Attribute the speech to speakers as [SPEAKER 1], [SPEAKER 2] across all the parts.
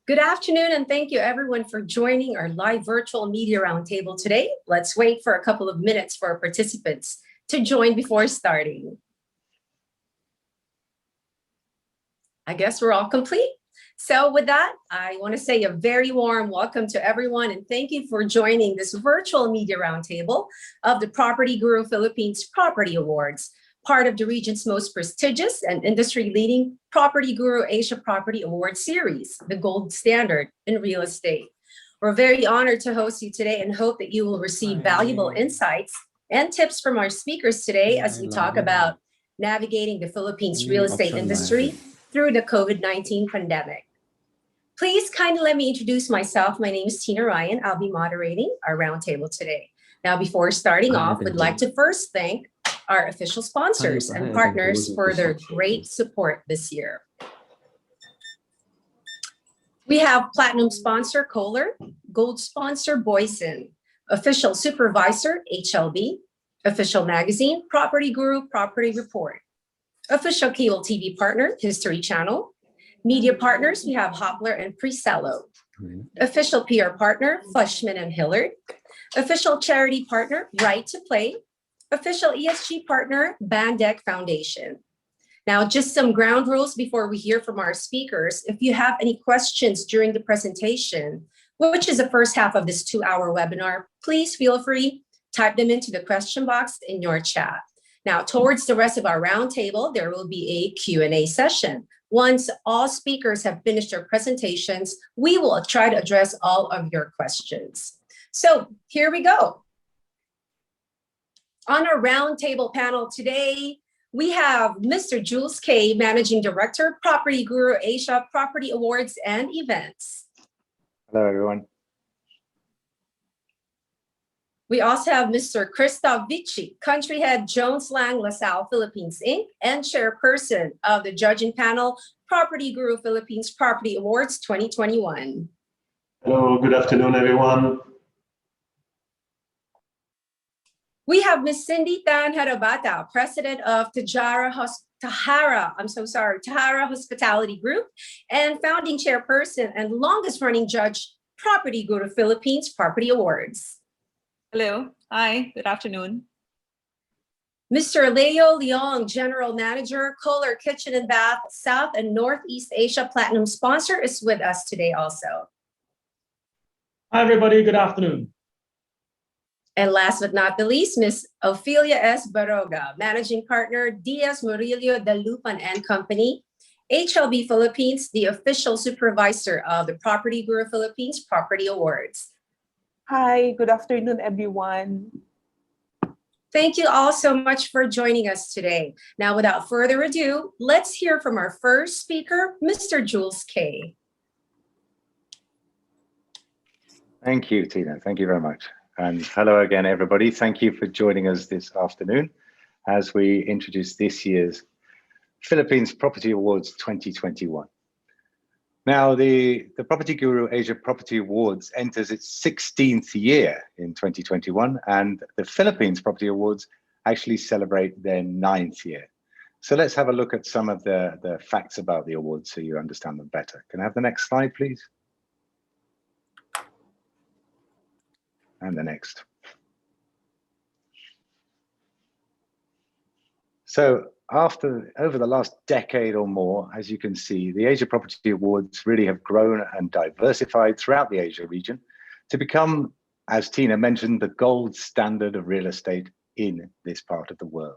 [SPEAKER 1] Good afternoon, and thank you everyone for joining our live virtual media roundtable today. Let's wait for a couple of minutes for our participants to join before starting. I guess we're all complete. So with that, I want to say a very warm welcome to everyone, and thank you for joining this virtual media roundtable of the PropertyGuru Philippines Property Awards, part of the region's most prestigious and industry-leading PropertyGuru Asia Property Award Series, the gold standard in real estate. We're very honored to host you today and hope that you will receive valuable insights and tips from our speakers today as we talk about navigating the Philippines real estate industry through the COVID-19 pandemic. Please kindly let me introduce myself. My name is Tina Ryan. I'll be moderating our roundtable today. Now, before starting off, we'd like to first thank our official sponsors and partners for their great support this year. We have Platinum sponsor Kohler, Gold sponsor Boyson, official supervisor HLB, official magazine PropertyGuru Property Report, official cable TV partner History Channel, media partners we have Hopler and Precello, official PR partner Fleischman and Hillard, official charity partner Right to Play, official ESG partner Bandeck Foundation. Now, just some ground rules before we hear from our speakers. If you have any questions during the presentation, which is the first half of this 2-hour webinar, please feel free, type them into the question box in your chat. Now, towards the rest of our roundtable, there will be a Q&A session. Once all speakers have finished their presentations, we will try to address all of your questions. So here we go. On our roundtable panel today, we have Mr. Jules Kay, Managing Director, PropertyGuru Asia Property Awards and Events.
[SPEAKER 2] Hello, everyone.
[SPEAKER 1] We also have Mr. Christoph Vici, Country Head Jones Lang LaSalle Philippines Inc. and Chairperson of the judging panel, PropertyGuru Philippines Property Awards 2021.
[SPEAKER 3] Hello, good afternoon, everyone.
[SPEAKER 1] We have Ms. Cindy Tan Harabata, President of Tahara Hospitality Group and founding chairperson and longest running judge, PropertyGuru Philippines Property Awards.
[SPEAKER 4] Hello, hi, good afternoon.
[SPEAKER 1] Mr. Leo Leong, General Manager, Kohler Kitchen and Bath, South and Northeast Asia Platinum sponsor, is with us today also.
[SPEAKER 3] Hi, everybody, good afternoon.
[SPEAKER 1] And last but not the least, Ms. Ophelia S. Baroga, Managing Partner, Diaz Murillo Dalupan and Company, HLB Philippines, the official supervisor of the PropertyGuru Philippines Property Awards.
[SPEAKER 5] Hi, good afternoon, everyone.
[SPEAKER 1] Thank you all so much for joining us today. Now, without further ado, let's hear from our first speaker, Mr. Jules Kay.
[SPEAKER 2] Thank you, Tina. Thank you very much. And hello again, everybody. Thank you for joining us this afternoon as we introduce this year's Philippines Property Awards 2021. Now, the PropertyGuru Asia Property Awards enters its 16th year in 2021, and the Philippines Property Awards actually celebrate their 9th year. So let's have a look at some of the facts about the awards so you understand them better. Can I have the next slide, please? And the next. So over the last decade or more, as you can see, the Asia Property Awards really have grown and diversified throughout the Asia region to become, as Tina mentioned, the gold standard of real estate in this part of the world.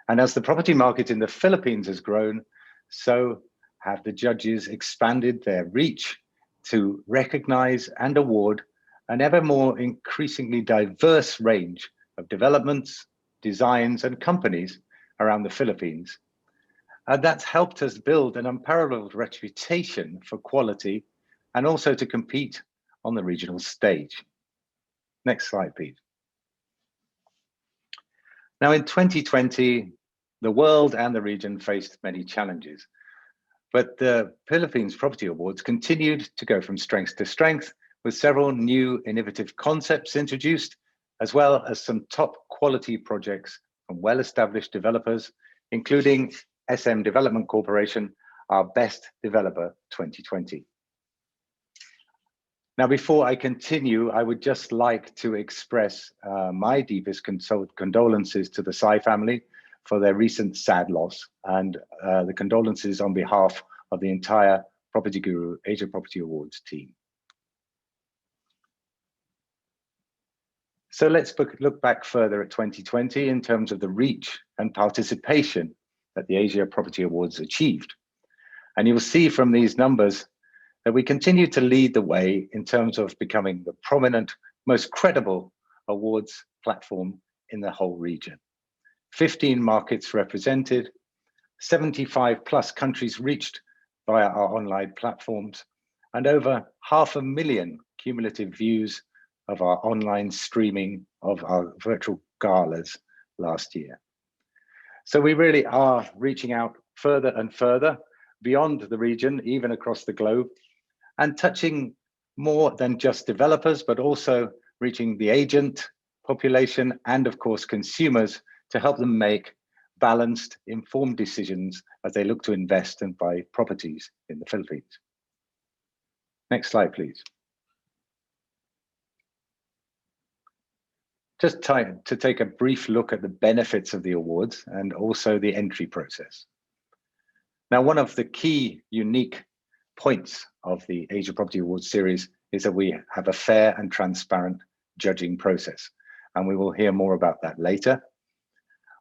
[SPEAKER 2] And as the property market in the Philippines has grown, so have the judges expanded their reach to recognize and award an ever more increasingly diverse range of developments, designs, and companies around the Philippines. That's helped us build an unparalleled reputation for quality and also to compete on the regional stage. Next slide, please. Now, in 2020, the world and the region faced many challenges, but the Philippines Property Awards continued to go from strength to strength with several new innovative concepts introduced, as well as some top quality projects from well-established developers, including SM Development Corporation, our Best Developer 2020. Now, before I continue, I would just like to express my deepest condolences to the Tsai family for their recent sad loss, and the condolences on behalf of the entire PropertyGuru Asia Property Awards team. So let's look back further at 2020 in terms of the reach and participation that the Asia Property Awards achieved. And you'll see from these numbers that we continue to lead the way in terms of becoming the prominent, most credible awards platform in the whole region. 15 markets represented, 75 plus countries reached via our online platforms, and over 500,000 cumulative views of our online streaming of our virtual galas last year. So we really are reaching out further and further beyond the region, even across the globe, and touching more than just developers, but also reaching the agent population and, of course, consumers to help them make balanced, informed decisions as they look to invest and buy properties in the Philippines. Next slide, please. Just time to take a brief look at the benefits of the awards and also the entry process. Now, one of the key unique points of the Asia Property Awards series is that we have a fair and transparent judging process, and we will hear more about that later.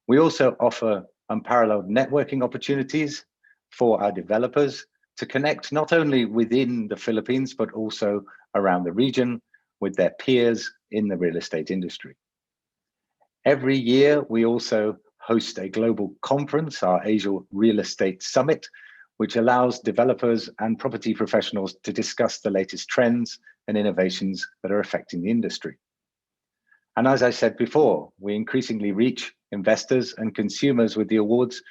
[SPEAKER 2] We also offer unparalleled networking opportunities for our developers to connect not only within the Philippines, but also around the region with their peers in the real estate industry. Every year, we also host a global conference, our Asia Real Estate Summit, which allows developers and property professionals to discuss the latest trends and innovations that are affecting the industry. And as I said before, we increasingly reach investors and consumers with the awards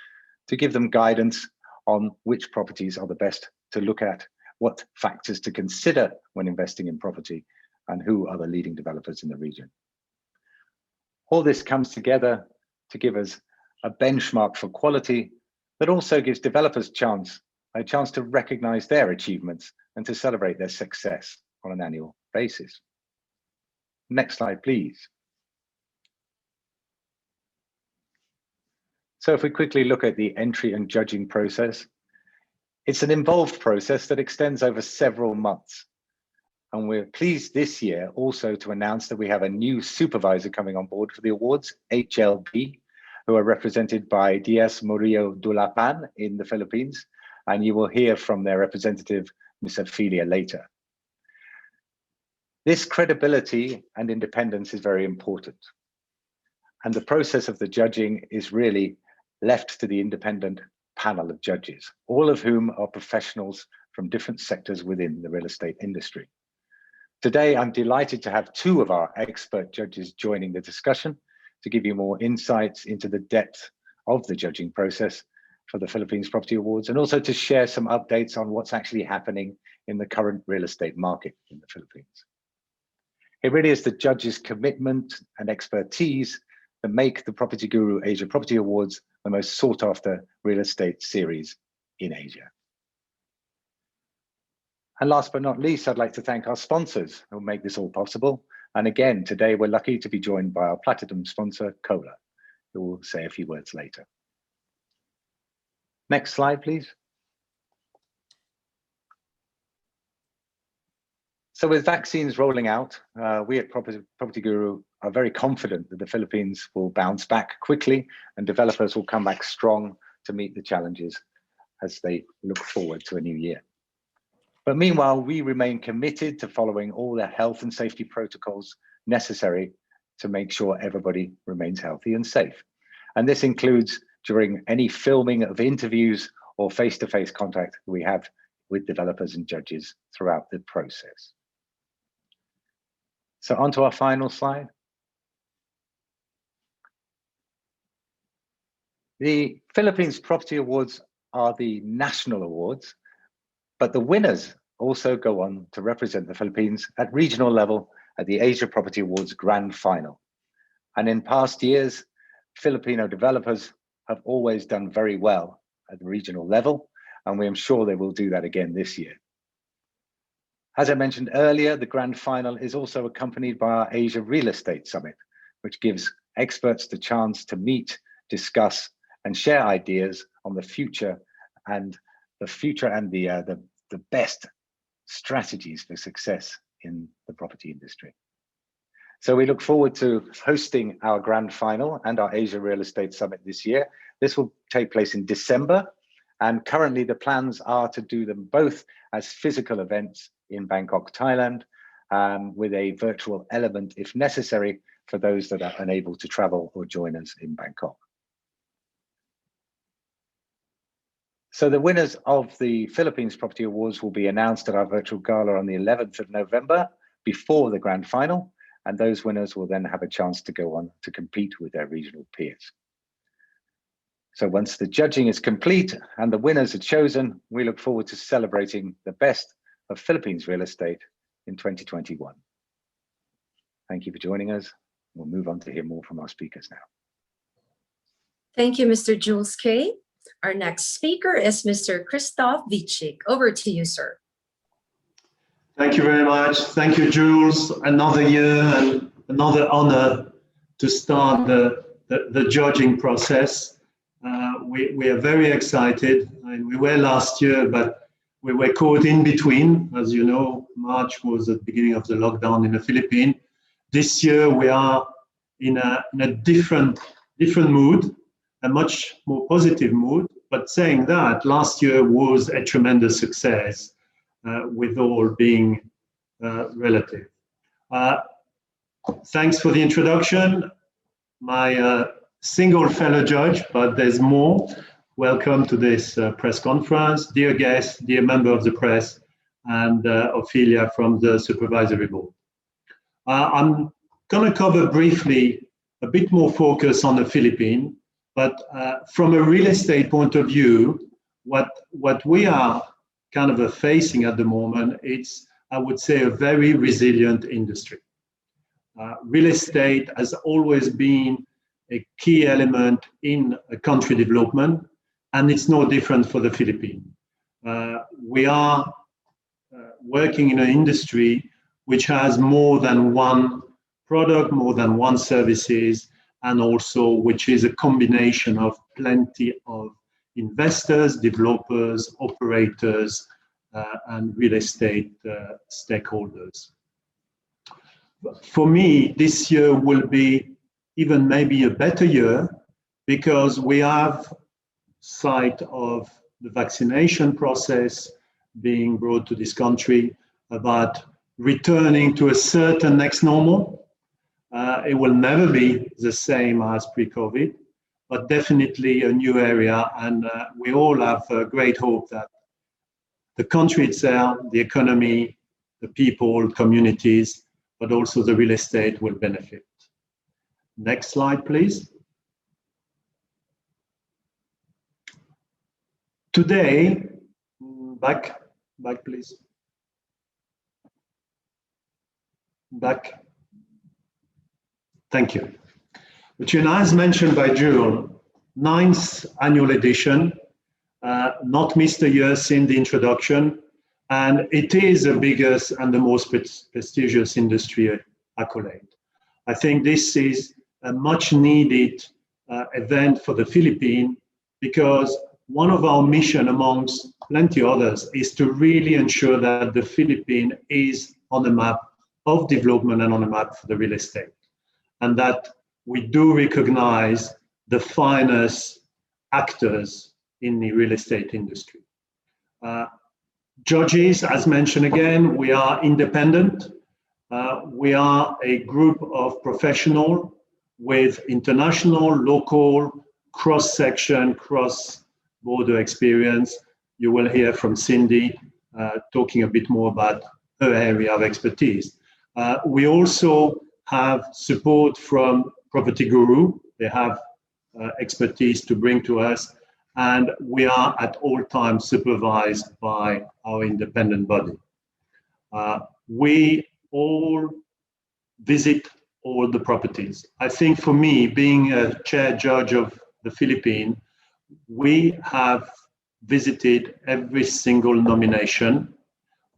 [SPEAKER 2] to give them guidance on which properties are the best to look at, what factors to consider when investing in property, and who are the leading developers in the region. All this comes together to give us a benchmark for quality that also gives developers a chance to recognize their achievements and to celebrate their success on an annual basis. Next slide, please. So if we quickly look at the entry and judging process, it's an involved process that extends over several months. And we're pleased this year also to announce that we have a new supervisor coming on board for the awards, HLB, who are represented by Diaz Murillo Dulapan in the Philippines. And you will hear from their representative, Ms. Ophelia, later. This credibility and independence is very important. And the process of the judging is really left to the independent panel of judges, all of whom are professionals from different sectors within the real estate industry. Today, I'm delighted to have two of our expert judges joining the discussion to give you more insights into the depth of the judging process for the Philippines Property Awards, and also to share some updates on what's actually happening in the current real estate market in the Philippines. It really is the judges' commitment and expertise that make the PropertyGuru Asia Property Awards the most sought after real estate series in Asia. And last but not least, I'd like to thank our sponsors who make this all possible. And again, today we're lucky to be joined by our platinum sponsor, Cola, who will say a few words later. Next slide, please. So with vaccines rolling out, we at PropertyGuru are very confident that the Philippines will bounce back quickly and developers will come back strong to meet the challenges as they look forward to a new year. But meanwhile, we remain committed to following all the health and safety protocols necessary to make sure everybody remains healthy and safe. And this includes during any filming of interviews or face-to-face contact we have with developers and judges throughout the process. So on to our final slide. The Philippines Property Awards are the national awards, but the winners also go on to represent the Philippines at regional level at the Asia Property Awards Grand Final. And in past years, Filipino developers have always done very well at the regional level, and we am sure they will do that again this year. As I mentioned earlier, the grand final is also accompanied by our Asia Real Estate Summit, which gives experts the chance to meet, discuss, and share ideas on the future and the best strategies for success in the property industry. So we look forward to hosting our grand final and our Asia Real Estate Summit this year. This will take place in December, and currently the plans are to do them both as physical events in Bangkok, Thailand, with a virtual element if necessary for those that are unable to travel or join us in Bangkok. So the winners of the Philippines Property Awards will be announced at our virtual gala on the 11th of November before the grand final, and those winners will then have a chance to go on to compete with their regional peers. So once the judging is complete and the winners are chosen, we look forward to celebrating the best of Philippines real estate in 2021. Thank you for joining us. We'll move on to hear more from our speakers now.
[SPEAKER 1] Thank you, Mr. Jules K. Our next speaker is Mr. Christoph Witschig. Over to you, sir.
[SPEAKER 3] Thank you very much. Thank you, Jules. Another year and another honor to start the judging process. We are very excited. We were last year, but we were caught in between. As you know, March was the beginning of the lockdown in the Philippines. This year we are in a different mood, a much more positive mood. But saying that, last year was a tremendous success, with all being relative. Thanks for the introduction. My single fellow judge, but there's more. Welcome to this press conference. Dear guests, dear member of the press, and Ophelia from the Supervisory Board. I'm going to cover briefly a bit more focus on the Philippines, but from a real estate point of view, what we are kind of facing at the moment, it's, I would say, a very resilient industry. Real estate has always been a key element in a country development, and it's no different for the Philippines. We are working in an industry which has more than one product, more than one services, and also which is a combination of plenty of investors, developers, operators, and real estate stakeholders. For me, this year will be even maybe a better year because we have sight of the vaccination process being brought to this country, about returning to a certain next normal. It will never be the same as pre-COVID, but definitely a new area, and we all have great hope that the country itself, the economy, the people, communities, but also the real estate will benefit. Next slide, please. Today, back please. Back. Thank you. Which, as mentioned by Jules, 9th annual edition, not missed a year since the introduction, and it is the biggest and the most prestigious industry accolade. I think this is a much needed event for the Philippines, because one of our mission amongst plenty others is to really ensure that the Philippines is on the map of development and on the map for the real estate, and that we do recognize the finest actors in the real estate industry. Judges, as mentioned again, we are independent. We are a group of professionals with international, local, cross-section, cross-border experience. You will hear from Cindy talking a bit more about her area of expertise. We also have support from PropertyGuru. They have expertise to bring to us, and we are at all times supervised by our independent body. We all visit all the properties. I think for me, being a chair judge of the Philippines, we have visited every single nomination.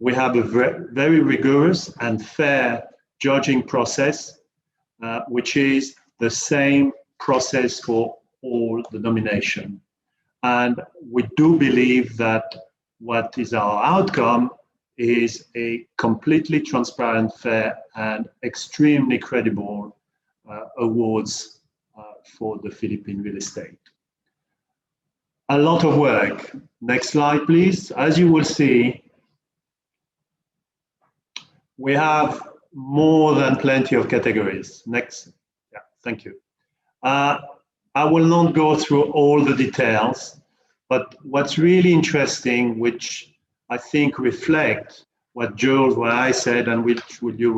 [SPEAKER 3] we have a very rigorous and fair judging process, which is the same process for all the nomination. And we do believe that what is our outcome is a completely transparent, fair, and extremely credible awards for the Philippine real estate. A lot of work. Next slide, please. As you will see, we have more than plenty of categories. Next. Yeah, thank you. I will not go through all the details, but what's really interesting, which I think reflect what Jules, what I said, and which you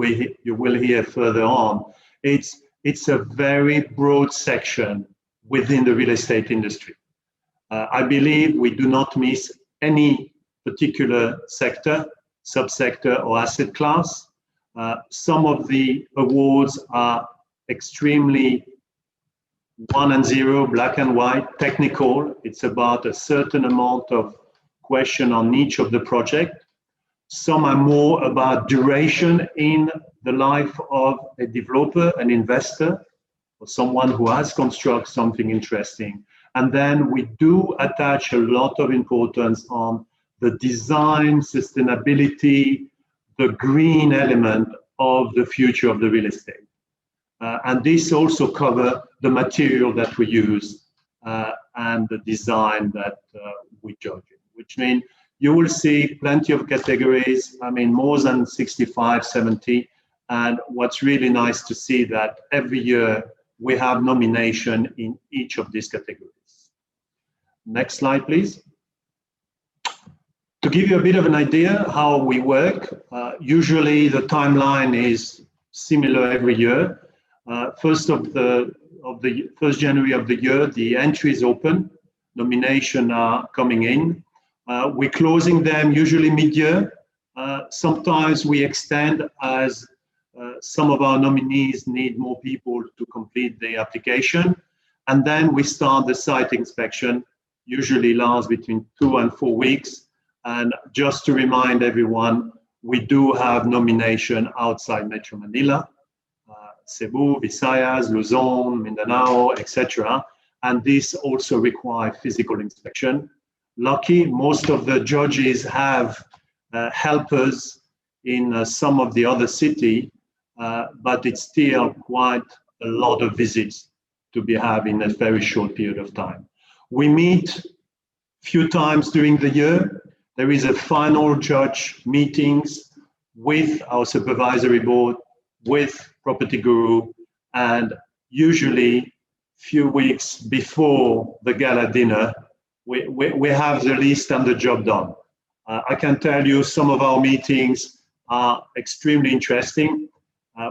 [SPEAKER 3] will hear further on, it's a very broad section within the real estate industry. I believe we do not miss any particular sector, subsector, or asset class. Some of the awards are extremely 1 and 0, black and white, technical. It's about a certain amount of question on each of the project. Some are more about duration in the life of a developer, an investor, or someone who has constructed something interesting. And then we do attach a lot of importance on the design, sustainability, the green element of the future of the real estate. And this also covers the material that we use and the design that we judge it, which means you will see plenty of categories, I mean, more than 65, 70. And what's really nice to see that every year we have nomination in each of these categories. Next slide, please. To give you a bit of an idea how we work, usually the timeline is similar every year. First January of the year, the entries open, nomination are coming in. We're closing them usually mid-year. Sometimes we extend as some of our nominees need more people to complete the application. And then we start the site inspection, usually lasts between 2 and 4 weeks. And just to remind everyone, we do have nomination outside Metro Manila, Cebu, Visayas, Luzon, Mindanao, etc. And this also requires physical inspection. Lucky, most of the judges have helpers in some of the other city, but it's still quite a lot of visits to be had in a very short period of time. We meet few times during the year. There is a final judge meetings with our supervisory board, with PropertyGuru, and usually few weeks before the gala dinner, we have the list and the job done. I can tell you some of our meetings are extremely interesting.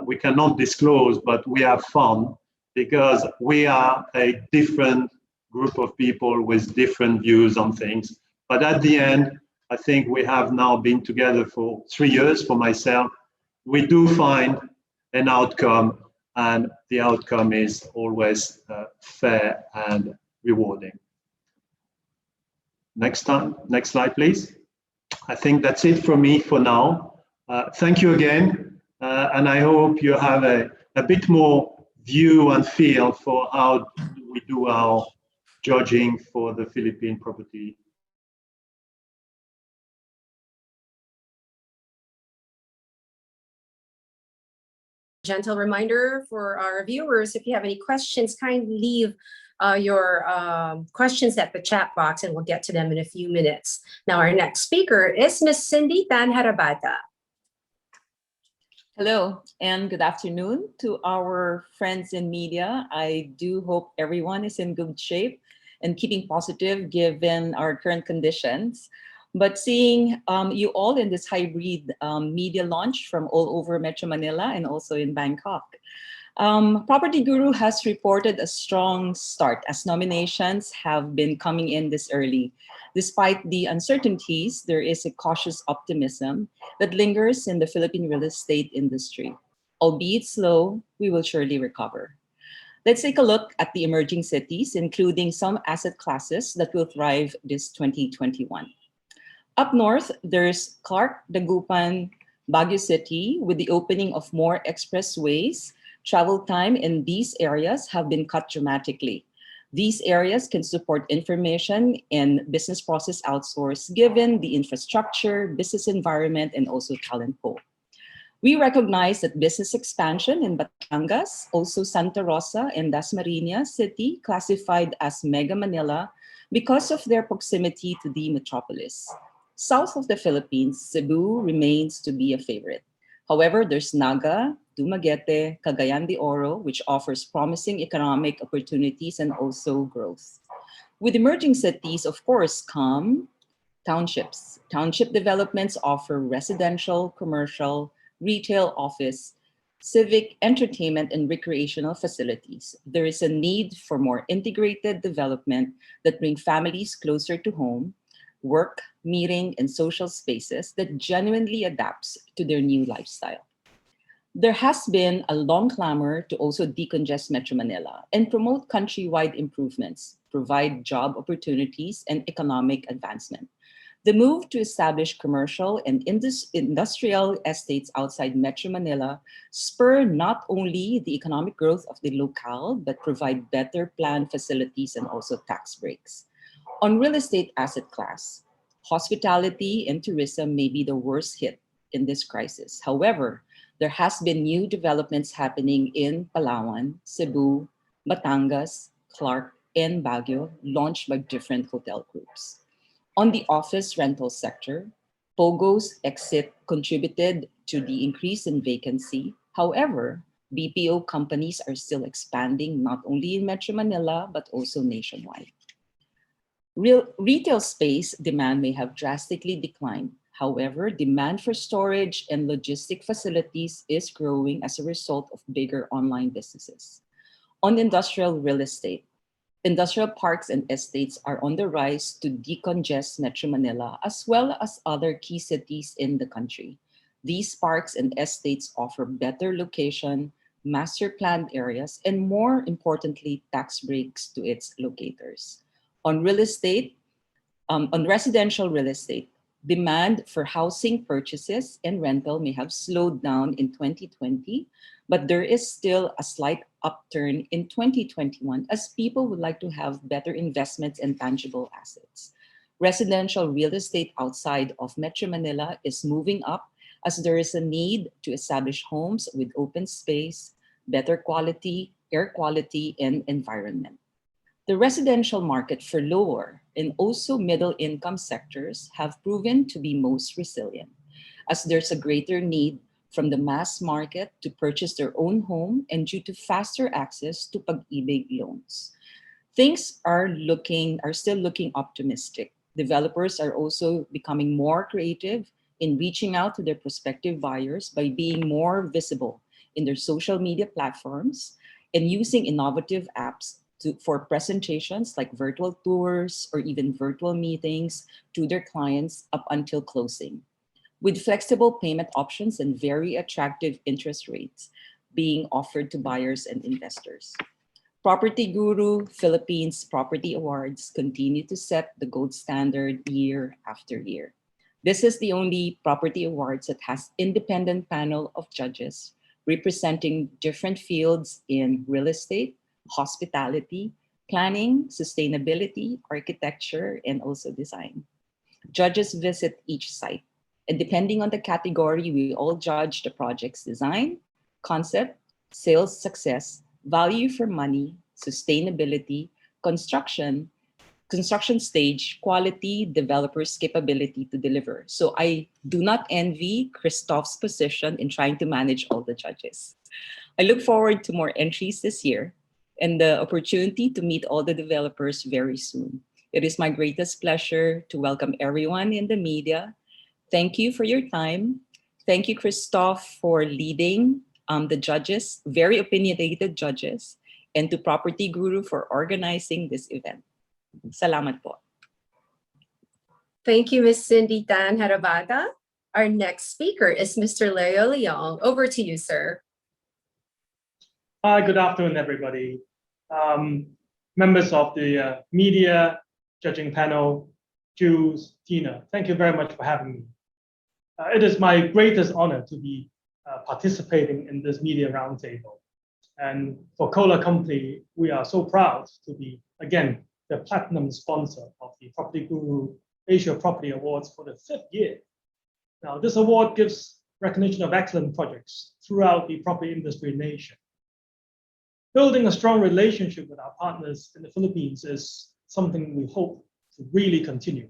[SPEAKER 3] We cannot disclose, but we have fun because we are a different group of people with different views on things. But at the end, I think we have now been together for 3 years for myself. We do find an outcome, and the outcome is always fair and rewarding. Next slide, please. I think that's it from me for now. Thank you again, and I hope you have a bit more view and feel for how we do our judging for the Philippine property.
[SPEAKER 1] Gentle reminder for our viewers, if you have any questions, kindly leave your questions at the chat box and we'll get to them in a few minutes. Now, our next speaker is Miss Cindy Tan-Harabata.
[SPEAKER 4] Hello and good afternoon to our friends in media. I do hope everyone is in good shape and keeping positive given our current conditions. But seeing you all in this hybrid media launch from all over Metro Manila and also in Bangkok. PropertyGuru has reported a strong start as nominations have been coming in this early. Despite the uncertainties, there is a cautious optimism that lingers in the Philippine real estate industry. Albeit slow, we will surely recover. Let's take a look at the emerging cities, including some asset classes that will thrive this 2021. Up north, there's Clark, Dagupan, Baguio City. With the opening of more expressways, travel time in these areas have been cut dramatically. These areas can support information and business process outsource given the infrastructure, business environment, and also talent pool. We recognize that business expansion in Batangas, also Santa Rosa and Dasmariñas City, classified as Mega Manila because of their proximity to the metropolis. South of the Philippines, Cebu remains to be a favorite. However, there's Naga, Dumaguete, Cagayan de Oro, which offers promising economic opportunities and also growth. With emerging cities, of course, come townships. Township developments offer residential, commercial, retail, office, civic, entertainment, and recreational facilities. There is a need for more integrated development that bring families closer to home, work, meeting, and social spaces that genuinely adapts to their new lifestyle. There has been a long clamor to also decongest Metro Manila and promote countrywide improvements, provide job opportunities, and economic advancement. The move to establish commercial and industrial estates outside Metro Manila spur not only the economic growth of the locale, but provide better planned facilities and also tax breaks. On real estate asset class, hospitality and tourism may be the worst hit in this crisis. However, there has been new developments happening in Palawan, Cebu, Batangas, Clark, and Baguio, launched by different hotel groups. On the office rental sector, POGO's exit contributed to the increase in vacancy. However, BPO companies are still expanding not only in Metro Manila, but also nationwide. Retail space demand may have drastically declined. However, demand for storage and logistic facilities is growing as a result of bigger online businesses. On industrial real estate, industrial parks and estates are on the rise to decongest Metro Manila as well as other key cities in the country. These parks and estates offer better location, master planned areas, and more importantly, tax breaks to its locators. On real estate, on residential real estate, demand for housing purchases and rental may have slowed down in 2020, but there is still a slight upturn in 2021 as people would like to have better investments and tangible assets. Residential real estate outside of Metro Manila is moving up as there is a need to establish homes with open space, better quality, air quality, and environment. The residential market for lower and also middle income sectors have proven to be most resilient, as there's a greater need from the mass market to purchase their own home and due to faster access to Pag-ibig loans. Things are still looking optimistic. Developers are also becoming more creative in reaching out to their prospective buyers by being more visible in their social media platforms and using innovative apps for presentations like virtual tours or even virtual meetings to their clients up until closing. With flexible payment options and very attractive interest rates being offered to buyers and investors. PropertyGuru Philippines Property Awards continue to set the gold standard year after year. This is the only property awards that has independent panel of judges representing different fields in real estate, hospitality, planning, sustainability, architecture, and also design. Judges visit each site, and depending on the category, we all judge the project's design, concept, sales success, value for money, sustainability, construction stage, quality, developers' capability to deliver. So I do not envy Christoph's position in trying to manage all the judges. I look forward to more entries this year and the opportunity to meet all the developers very soon. It is my greatest pleasure to welcome everyone in the media. Thank you for your time. Thank you, Christoph, for leading the judges, very opinionated judges, and to PropertyGuru for organizing this event. Salamat po.
[SPEAKER 1] Thank you, Ms. Cindy Tan Harabata. Our next speaker is Mr. Leo Leong. Over to you, sir.
[SPEAKER 6] Hi, good afternoon, everybody. Members of the media, judging panel, Jules, Tina, thank you very much for having me. It is my greatest honor to be participating in this media roundtable. And for Kohler Company, we are so proud to be, again, the platinum sponsor of the PropertyGuru Asia Property Awards for the 5th year. Now, this award gives recognition of excellent projects throughout the property industry in Asia. Building a strong relationship with our partners in the Philippines is something we hope to really continue,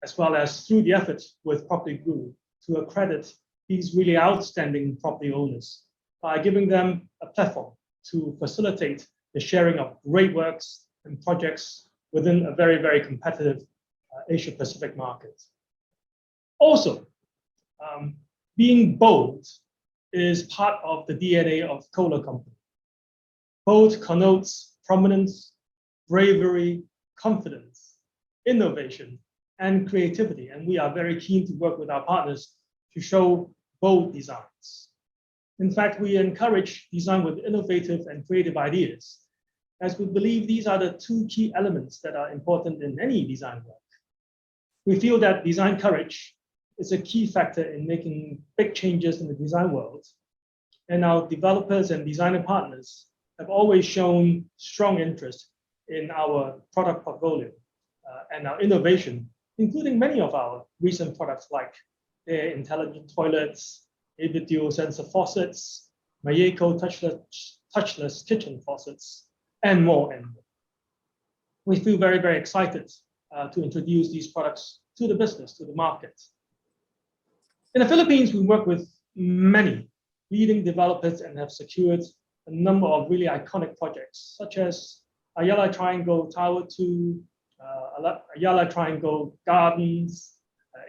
[SPEAKER 6] as well as through the efforts with PropertyGuru to accredit these really outstanding property owners by giving them a platform to facilitate the sharing of great works and projects within a very, very competitive Asia-Pacific market. Also, being bold is part of the DNA of Kohler Company. Bold connotes prominence, bravery, confidence, innovation, and creativity. And we are very keen to work with our partners to show bold designs. In fact, we encourage design with innovative and creative ideas, as we believe these are the 2 key elements that are important in any design work. We feel that design courage is a key factor in making big changes in the design world. And our developers and designer partners have always shown strong interest in our product portfolio and our innovation, including many of our recent products like the intelligent toilets, Dual sensor faucets, Mayeko touchless kitchen faucets, and more and more. We feel very, very excited to introduce these products to the business, to the market. In the Philippines, we work with many leading developers and have secured a number of really iconic projects, such as Ayala Triangle Tower 2, Ayala Triangle Gardens,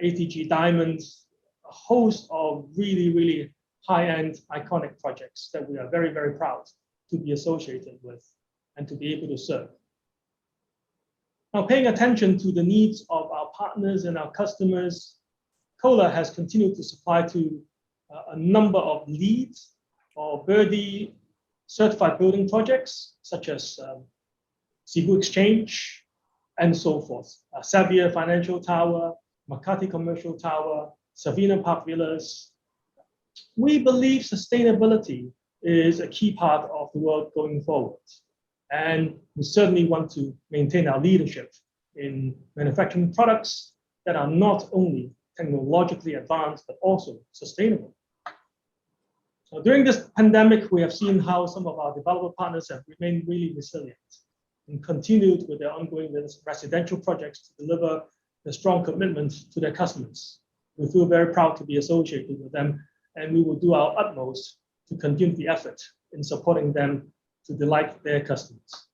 [SPEAKER 6] ATG Diamonds, a host of really, really high-end iconic projects that we are very, very proud to be associated with and to be able to serve. Now, paying attention to the needs of our partners and our customers, Kohler has continued to supply to a number of LEED or Birdie certified building projects, such as Cebu Exchange and so forth, Xavier Financial Tower, Makati Commercial Tower, Savina Park Villas. We believe sustainability is a key part of the world going forward. And we certainly want to maintain our leadership in manufacturing products that are not only technologically advanced, but also sustainable. So during this pandemic, we have seen how some of our developer partners have remained really resilient and continued with their ongoing residential projects to deliver the strong commitment to their customers. We feel very proud to be associated with them, and we will do our utmost to continue the effort in supporting them to delight their customers.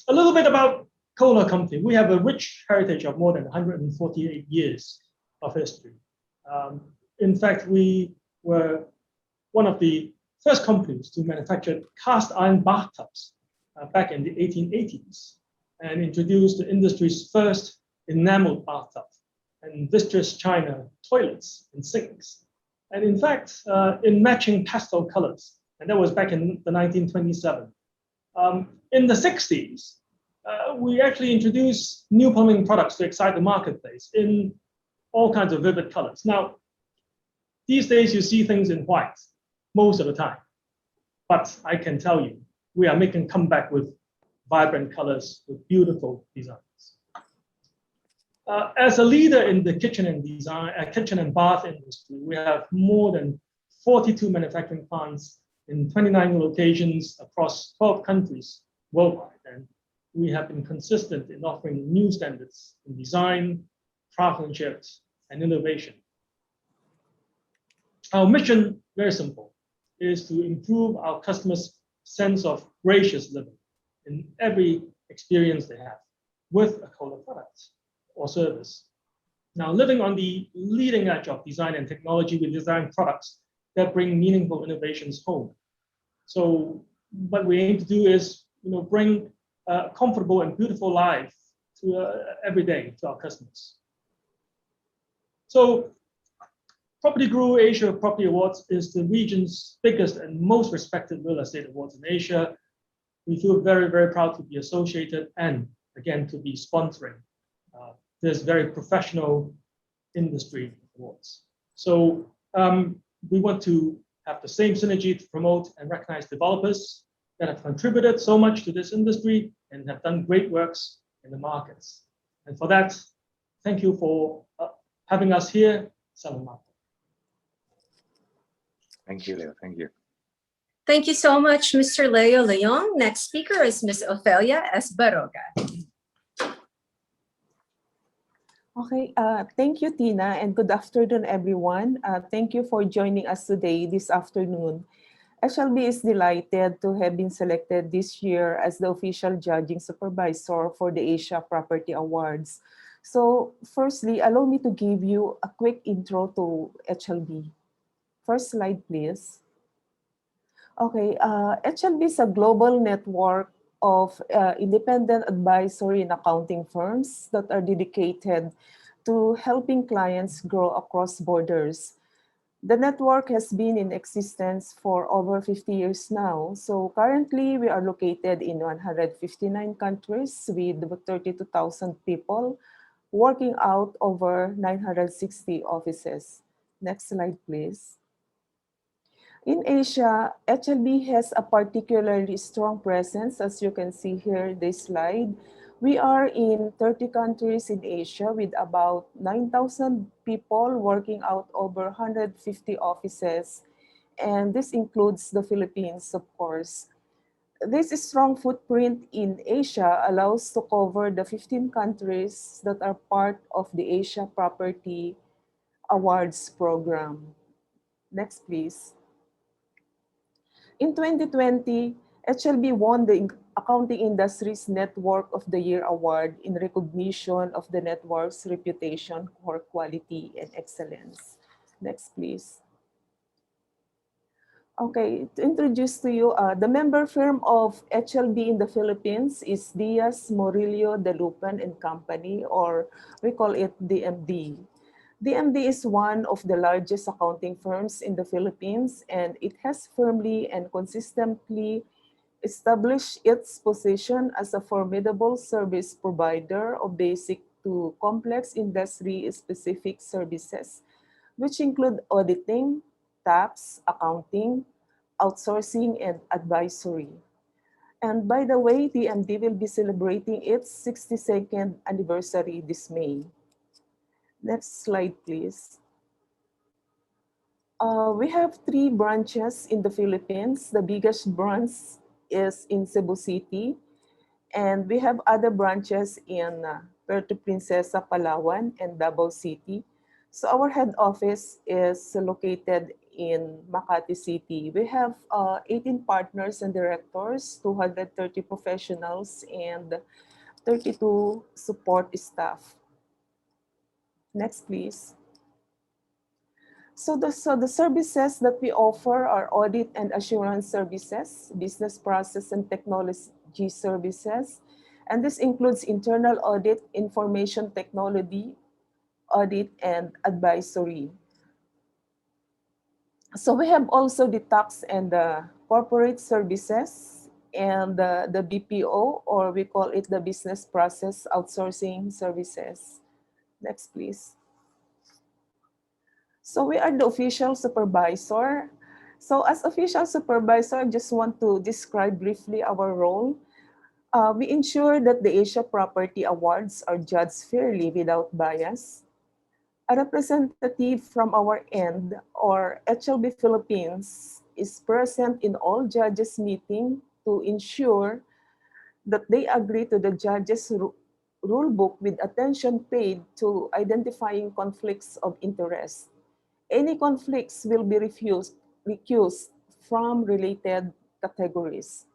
[SPEAKER 6] A little bit about Kohler Company. We have a rich heritage of more than 148 years of history. In fact, we were one of the first companies to manufacture cast iron bathtubs back in the 1880s and introduced the industry's first enameled bathtub and Vistris China toilets and sinks. And in fact, in matching pastel colors, and that was back in the 1927. In the 60s, we actually introduced new plumbing products to excite the marketplace in all kinds of vivid colors. Now, these days you see things in white most of the time, but I can tell you, we are making a comeback with vibrant colors, with beautiful designs. As a leader in the kitchen and bath industry, we have more than 42 manufacturing plants in 29 locations across 12 countries worldwide. And we have been consistent in offering new standards in design, craftsmanship, and innovation. Our mission, very simple, is to improve our customers' sense of gracious living in every experience they have with a Kohler product or service. Now, living on the leading edge of design and technology, we design products that bring meaningful innovations home. So what we aim to do is, bring a comfortable and beautiful life to every day to our customers. So PropertyGuru Asia Property Awards is the region's biggest and most respected real estate awards in Asia. we feel very, very proud to be associated and again to be sponsoring this very professional industry awards. So we want to have the same synergy to promote and recognize developers that have contributed so much to this industry and have done great works in the markets. And for that, thank you for having us here, Salamat.
[SPEAKER 2] Thank you, Leo. Thank you.
[SPEAKER 1] Thank you so much, Mr. Leo Leong. Next speaker is Ms. Ofelia S. Baroga.
[SPEAKER 5] Okay, thank you, Tina, and good afternoon, everyone. Thank you for joining us today, this afternoon. SLB is delighted to have been selected this year as the official judging supervisor for the Asia Property Awards. So firstly, allow me to give you a quick intro to HLB. First slide, please. Okay, HLB is a global network of independent advisory and accounting firms that are dedicated to helping clients grow across borders. The network has been in existence for over 50 years now. So currently we are located in 159 countries with 32,000 people working out over 960 offices. Next slide, please. In Asia, HLB has a particularly strong presence, as you can see here, this slide. We are in 30 countries in Asia with about 9,000 people working out over 150 offices. And this includes the Philippines, of course. This strong footprint in Asia allows to cover the 15 countries that are part of the Asia Property Awards program. Next, please. In 2020, HLB won the Accounting Industry's Network of the Year Award in recognition of the network's reputation for quality and excellence. Next, please. Okay, to introduce to you, the member firm of HLB in the Philippines is Diaz Morillo de Lupan and Company, or we call it DMD. DMD is one of the largest accounting firms in the Philippines, and it has firmly and consistently established its position as a formidable service provider of basic to complex industry-specific services, which include auditing, tax, accounting, outsourcing, and advisory. And by the way, DMD will be celebrating its 62nd anniversary this May. Next slide, please. We have 3 branches in the Philippines. The biggest branch is in Cebu City, and we have other branches in Puerto Princesa, Palawan, and Davao City. So our head office is located in Makati City. We have 18 partners and directors, 230 professionals, and 32 support staff. Next, please. So the services that we offer are audit and assurance services, business process and technology services, and this includes internal audit, information technology, audit, and advisory. So we have also the tax and the corporate services and the BPO, or we call it the business process outsourcing services. Next, please. So we are the official supervisor. So as official supervisor, I just want to describe briefly our role. We ensure that the Asia Property Awards are judged fairly without bias. A representative from our end, or HLB Philippines, is present in all judges' meetings to ensure that they agree to the judges' rule book with attention paid to identifying conflicts of interest. Any conflicts will be recused from related categories.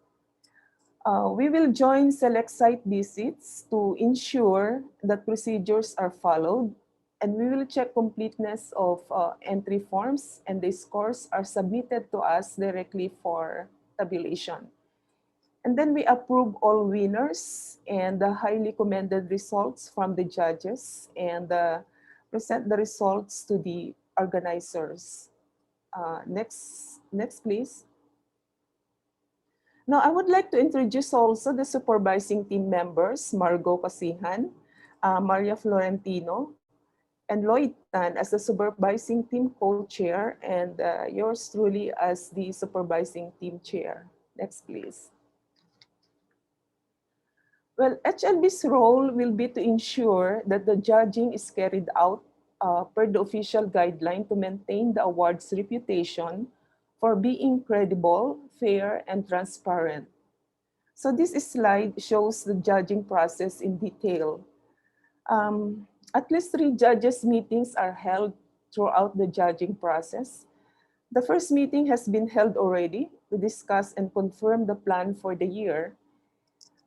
[SPEAKER 5] We will join select site visits to ensure that procedures are followed, and we will check completeness of entry forms, and the scores are submitted to us directly for tabulation. And then we approve all winners and the highly commended results from the judges, and present the results to the organizers. Next, please. Now, I would like to introduce also the supervising team members, Margot Casihan, Maria Florentino, and Lloyd Tan as the supervising team co-chair, and yours truly as the supervising team chair. Next, please. Well, HLB's role will be to ensure that the judging is carried out per the official guideline to maintain the award's reputation for being credible, fair, and transparent. So this slide shows the judging process in detail. At least 3 judges' meetings are held throughout the judging process. The first meeting has been held already to discuss and confirm the plan for the year.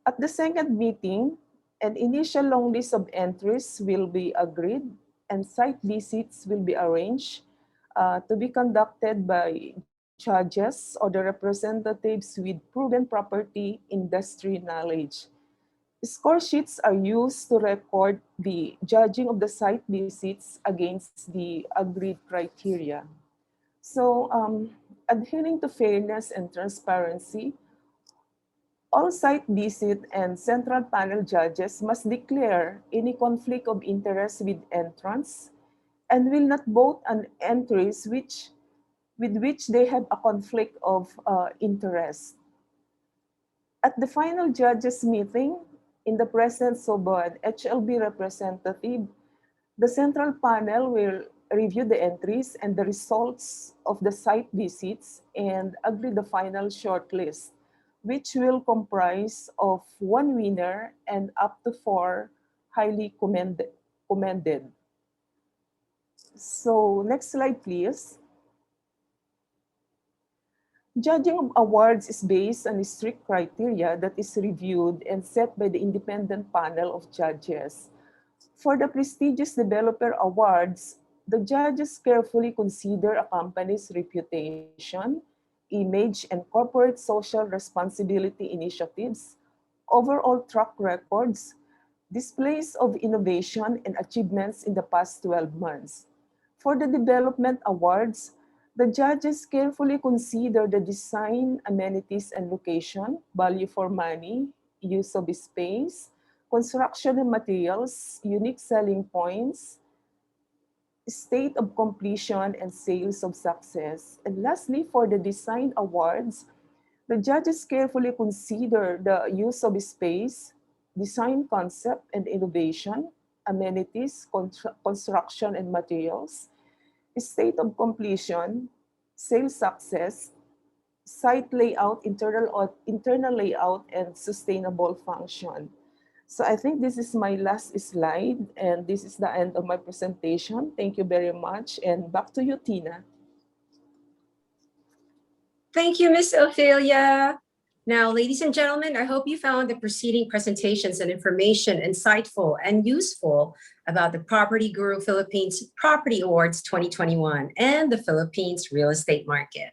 [SPEAKER 5] At the second meeting, an initial long list of entries will be agreed and site visits will be arranged to be conducted by judges or the representatives with proven property industry knowledge. Score sheets are used to record the judging of the site visits against the agreed criteria. So, adhering to fairness and transparency, all site visit and central panel judges must declare any conflict of interest with entrants and will not vote on entries with which they have a conflict of interest. At the final judges meeting, in the presence of an HLB representative, the central panel will review the entries and the results of the site visits and agree the final shortlist, which will comprise of 1 winner and up to 4 highly commended. So next slide, please. Judging of awards is based on a strict criteria that is reviewed and set by the independent panel of judges. For the prestigious developer awards, the judges carefully consider a company's reputation, image, and corporate social responsibility initiatives, overall track records, displays of innovation, and achievements in the past 12 months. For the development awards, the judges carefully consider the design, amenities, and location, value for money, use of space, construction and materials, unique selling points, state of completion, and sales of success. And lastly, for the design awards, the judges carefully consider the use of space, design concept and innovation, amenities, construction and materials, state of completion, sales success, site layout, internal layout, and sustainable function. So I think this is my last slide, and this is the end of my presentation. Thank you very much, and back to you, Tina.
[SPEAKER 1] Thank you, Ms. Ophelia. Now, ladies and gentlemen, I hope you found the preceding presentations and information insightful and useful about the PropertyGuru Philippines Property Awards 2021 and the Philippines real estate market.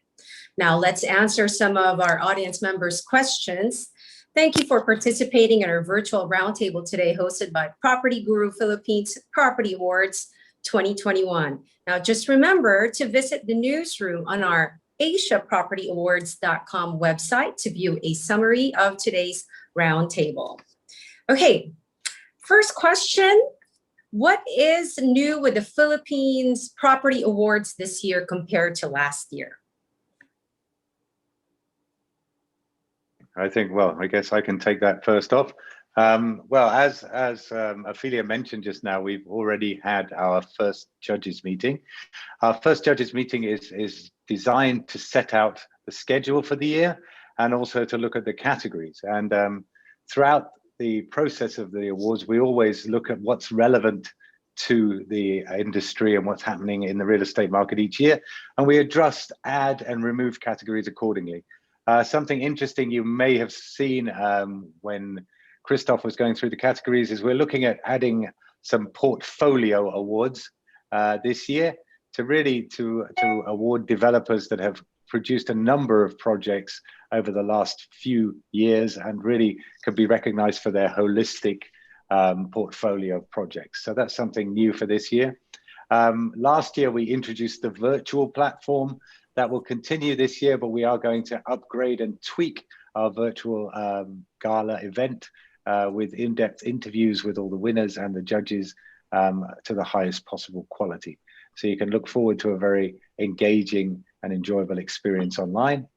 [SPEAKER 1] Now, let's answer some of our audience members' questions. Thank you for participating in our virtual roundtable today, hosted by PropertyGuru Philippines Property Awards 2021. Now, just remember to visit the newsroom on our asiapropertyawards.com website to view a summary of today's roundtable. Okay, first question. What is new with the Philippines Property Awards this year compared to last year?
[SPEAKER 2] I think, well, I guess I can take that first off. Well, as Ophelia mentioned just now, we've already had our first judges meeting. Our first judges meeting is designed to set out the schedule for the year and also to look at the categories. And throughout the process of the awards, we always look at what's relevant to the industry and what's happening in the real estate market each year. And we adjust, add, and remove categories accordingly. Something interesting you may have seen when Christoph was going through the categories is we're looking at adding some portfolio awards this year to really to award developers that have produced a number of projects over the last few years and really could be recognized for their holistic portfolio of projects. So that's something new for this year. Last year, we introduced the virtual platform. That will continue this year, but we are going to upgrade and tweak our virtual gala event with in-depth interviews with all the winners and the judges to the highest possible quality. So you can look forward to a very engaging and enjoyable experience online.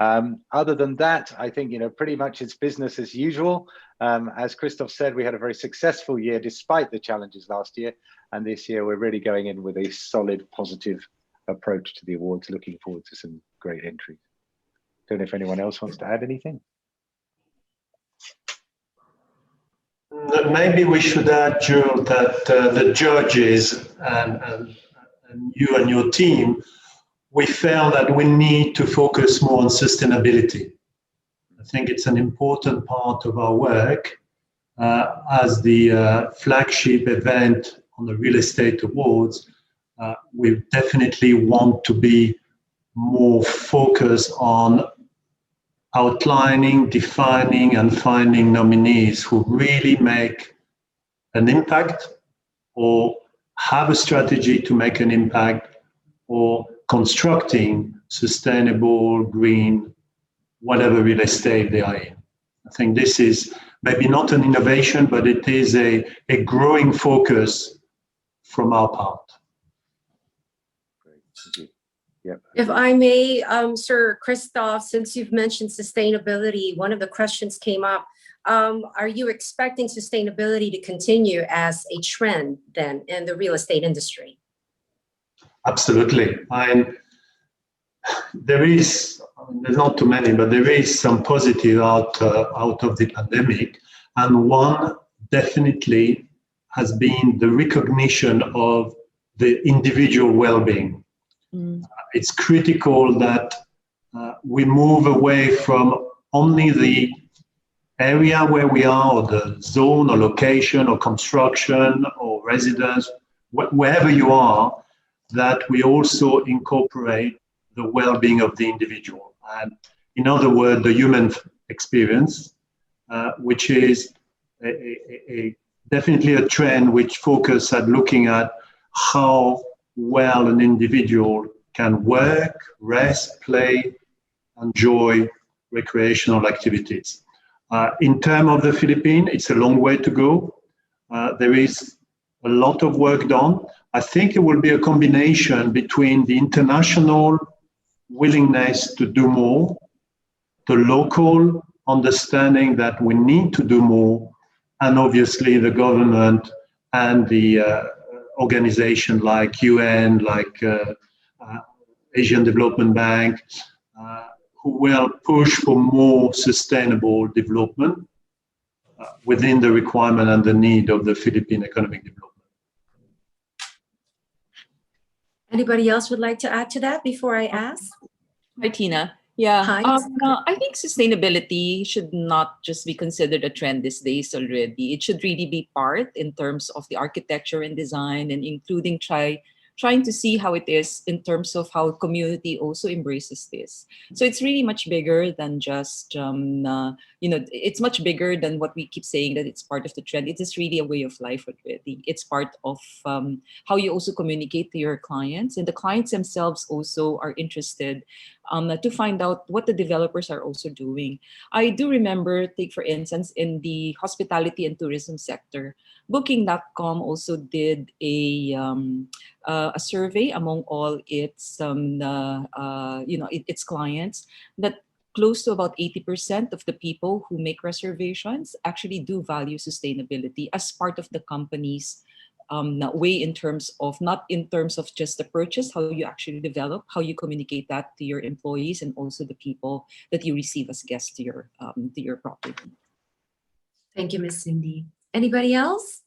[SPEAKER 2] Other than that, I think, pretty much it's business as usual. As Christoph said, we had a very successful year despite the challenges last year. And this year, we're really going in with a solid, positive approach to the awards, looking forward to some great entries. Don't know if anyone else wants to add anything.
[SPEAKER 3] Maybe we should add, Joe, that the judges and you and your team, we felt that we need to focus more on sustainability. I think it's an important part of our work as the flagship event on the real estate awards. We definitely want to be more focused on outlining, defining, and finding nominees who really make an impact or have a strategy to make an impact or constructing sustainable, green, whatever real estate they are in. I think this is maybe not an innovation, but it is a growing focus from our part.
[SPEAKER 2] Great. Thank you. Yep.
[SPEAKER 1] If I may, Sir Christoph, since you've mentioned sustainability, one of the questions came up. Are you expecting sustainability to continue as a trend then in the real estate industry?
[SPEAKER 3] Absolutely. There's not too many, but there is some positive out of the pandemic. And one definitely has been the recognition of the individual well-being. It's critical that we move away from only the area where we are, or the zone or location or construction or residence, wherever you are, that we also incorporate the well-being of the individual. And in other words, the human experience, which is definitely a trend which focuses at looking at how well an individual can work, rest, play, enjoy recreational activities. In terms of the Philippines, it's a long way to go. There is a lot of work done. I think it will be a combination between the international willingness to do more, the local understanding that we need to do more, and obviously the government and the organization like UN, like Asian Development Bank, who will push for more sustainable development within the requirement and the need of the Philippine economic development.
[SPEAKER 1] Anybody else would like to add to that before I ask?
[SPEAKER 4] Hi, Tina. Yeah,
[SPEAKER 1] Hi.
[SPEAKER 4] I think sustainability should not just be considered a trend these days already. It should really be part in terms of the architecture and design, and including trying to see how it is in terms of how community also embraces this. So it's really much bigger than just, it's much bigger than what we keep saying that it's part of the trend. It is really a way of life already. It's part of how you also communicate to your clients, and the clients themselves also are interested to find out what the developers are also doing. I do remember, take for instance, in the hospitality and tourism sector, Booking.com also did a survey among all its its clients, that close to about 80% of the people who make reservations actually do value sustainability as part of the company's way, in terms of, not in terms of just the purchase, how you actually develop, how you communicate that to your employees and also the people that you receive as guests to your property.
[SPEAKER 1] Thank you, Ms. Cindy. Anybody else?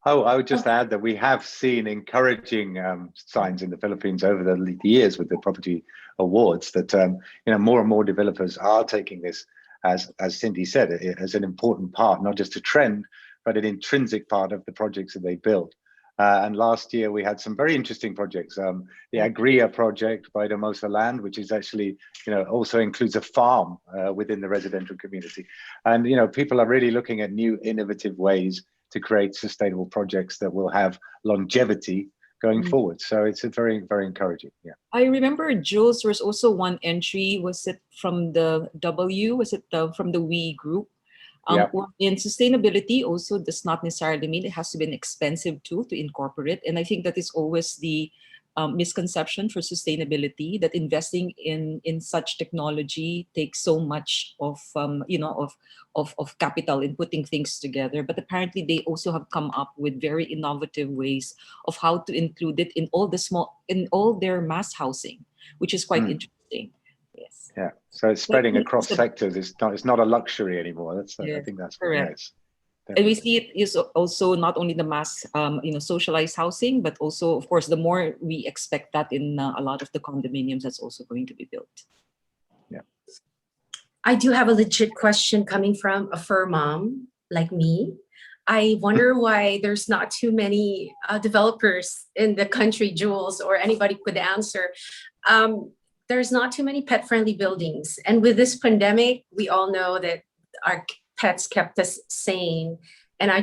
[SPEAKER 2] Oh, I would just add that we have seen encouraging signs in the Philippines over the years with the property awards that more and more developers are taking this, as Cindy said, as an important part, not just a trend, but an intrinsic part of the projects that they build. And last year we had some very interesting projects. The Agria project by Domosa Land, which is actually, also includes a farm within the residential community. And, people are really looking at new innovative ways to create sustainable projects that will have longevity going forward. So it's a very, very encouraging. Yeah.
[SPEAKER 4] I remember, Jules, there was also one entry. Was it from the W? Was it from the We group?
[SPEAKER 2] Yeah.
[SPEAKER 4] In sustainability also does not necessarily mean it has to be an expensive tool to incorporate. And I think that is always the misconception for sustainability, that investing in such technology takes so much of of capital in putting things together. But apparently they also have come up with very innovative ways of how to include it in all their mass housing, which is quite interesting. Yes.
[SPEAKER 2] Yeah. So it's spreading across sectors. It's not a luxury anymore. That's I think that's
[SPEAKER 4] correct.
[SPEAKER 2] Yes.
[SPEAKER 4] And we see it is also not only the mass, socialized housing, but also, of course, the more we expect that in a lot of the condominiums that's also going to be built.
[SPEAKER 2] Yeah.
[SPEAKER 1] I do have a legit question coming from a fur mom like me. I wonder why there's not too many developers in the country, Jules, or anybody could answer. There's not too many pet-friendly buildings. And with this pandemic, we all know that our pets kept us sane. And I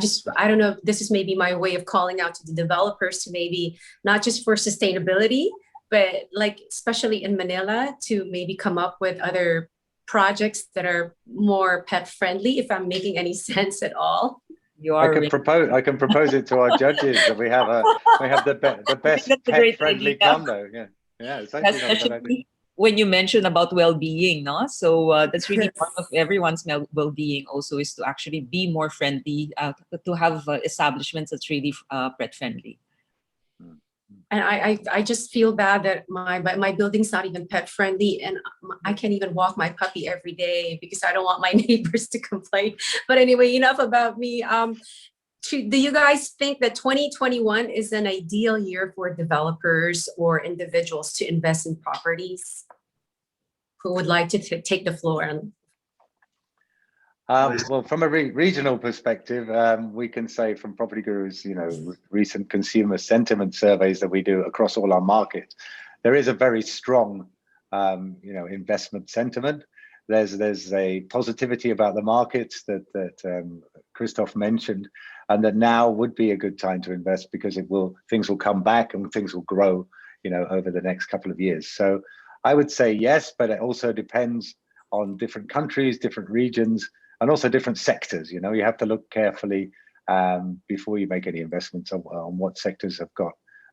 [SPEAKER 1] don't know, this is maybe my way of calling out to the developers to maybe not just for sustainability, but like, especially in Manila, to maybe come up with other projects that are more pet friendly, if I'm making any sense at all.
[SPEAKER 2] I can propose it to our judges that we have the best pet friendly condo. Yeah. Yeah. It's actually not a bad idea.
[SPEAKER 4] When you mentioned about well-being, no? So that's really part of everyone's well-being also, is to actually be more friendly, to have establishments that's really pet-friendly.
[SPEAKER 1] And I just feel bad that my building's not even pet-friendly, and I can't even walk my puppy every day because I don't want my neighbors to complain. But anyway, enough about me. Do you guys think that 2021 is an ideal year for developers or individuals to invest in properties? Who would like to take the floor?
[SPEAKER 2] Well, from a regional perspective, we can say from PropertyGuru's, recent consumer sentiment surveys that we do across all our markets, there is a very strong, investment sentiment. There's a positivity about the markets that Christoph mentioned, and that now would be a good time to invest because things will come back and things will grow, over the next couple of years. So I would say yes, but it also depends on different countries, different regions, and also different sectors. You have to look carefully before you make any investments on what sectors have got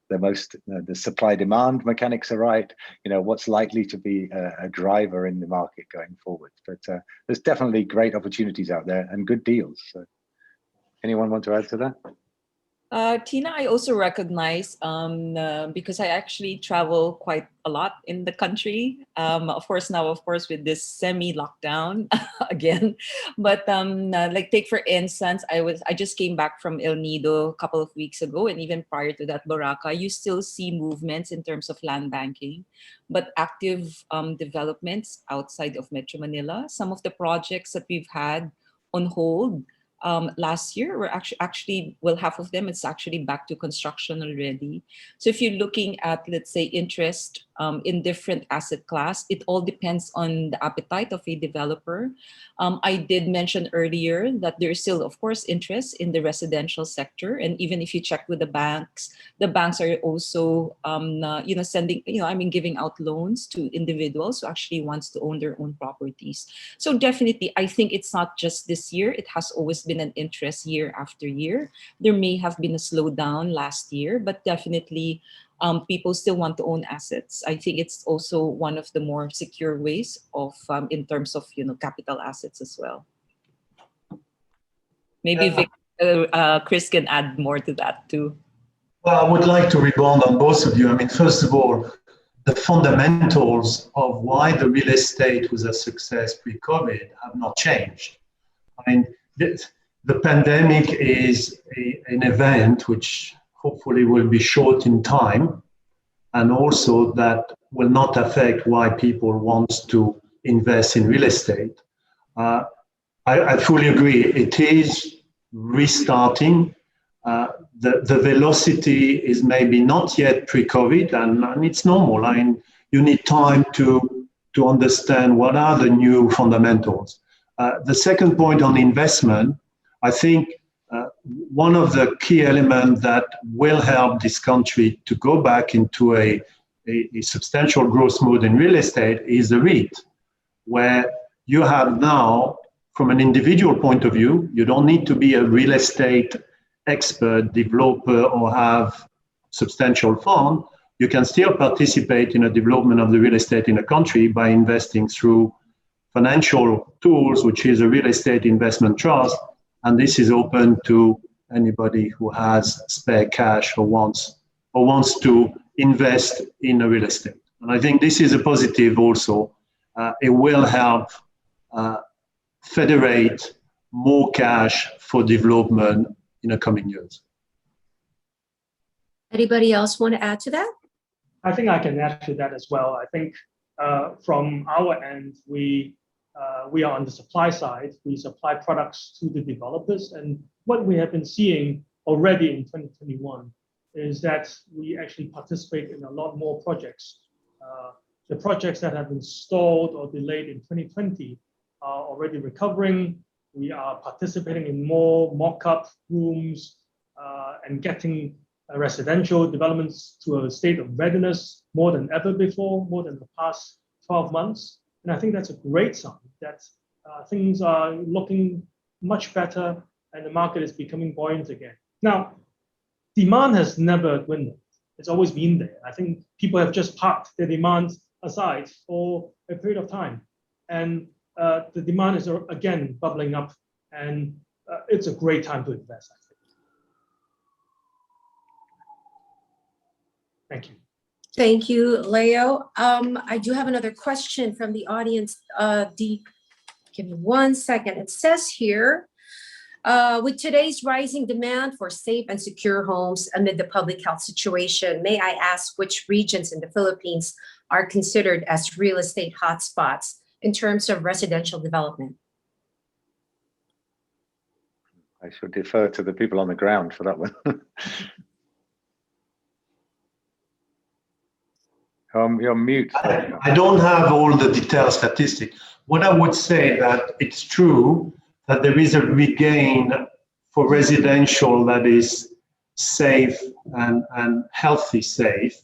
[SPEAKER 2] the most, the supply demand mechanics are right, what's likely to be a driver in the market going forward. But there's definitely great opportunities out there and good deals. So anyone want to add to that?
[SPEAKER 4] Tina, I also recognize, because I actually travel quite a lot in the country. Of course, with this semi-lockdown again. But like, take for instance, I just came back from El Nido a couple of weeks ago, and even prior to that, Boracay, you still see movements in terms of land banking, but active developments outside of Metro Manila. Some of the projects that we've had on hold last year were actually, half of them, it's actually back to construction already. So if you're looking at, let's say, interest in different asset class, it all depends on the appetite of a developer. I did mention earlier that there is still, of course, interest in the residential sector. And even if you check with the banks are also, giving out loans to individuals who actually wants to own their own properties. So definitely, I think it's not just this year. It has always been an interest year after year. There may have been a slowdown last year, but definitely people still want to own assets. I think it's also one of the more secure ways of, in terms of, capital assets as well. Maybe Chris can add more to that too.
[SPEAKER 3] Well, I would like to rebound on both of you. I mean, first of all, the fundamentals of why the real estate was a success pre-COVID have not changed. I mean, the pandemic is an event which hopefully will be short in time, and also that will not affect why people want to invest in real estate. I fully agree. It is restarting. The velocity is maybe not yet pre-COVID, and it's normal. I mean, you need time to understand what are the new fundamentals. The second point on investment, I think one of the key elements that will help this country to go back into a substantial growth mode in real estate is the REIT, where you have now, from an individual point of view, you don't need to be a real estate expert, developer, or have substantial fund. You can still participate in the development of the real estate in a country by investing through financial tools, which is a real estate investment trust. And this is open to anybody who has spare cash or wants to invest in a real estate. And I think this is a positive also. It will help federate more cash for development in the coming years.
[SPEAKER 1] Anybody else want to add to that?
[SPEAKER 6] I think I can add to that as well. I think from our end, we are on the supply side. We supply products to the developers. And what we have been seeing already in 2021 is that we actually participate in a lot more projects. The projects that have been stalled or delayed in 2020 are already recovering. We are participating in more mock-up rooms and getting residential developments to a state of readiness more than ever before, more than the past 12 months. And I think that's a great sign that things are looking much better and the market is becoming buoyant again. Now, demand has never dwindled. It's always been there. I think people have just parked their demand aside for a period of time. And the demand is again bubbling up, and it's a great time to invest, I think. Thank you.
[SPEAKER 1] Thank you, Leo. I do have another question from the audience. Give me 1 second. It says here, with today's rising demand for safe and secure homes amid the public health situation, may I ask which regions in the Philippines are considered as real estate hotspots in terms of residential development?
[SPEAKER 2] I should defer to the people on the ground for that one. You're mute.
[SPEAKER 3] I don't have all the detailed statistics. What I would say that it's true that there is a regain for residential that is safe and healthy safe.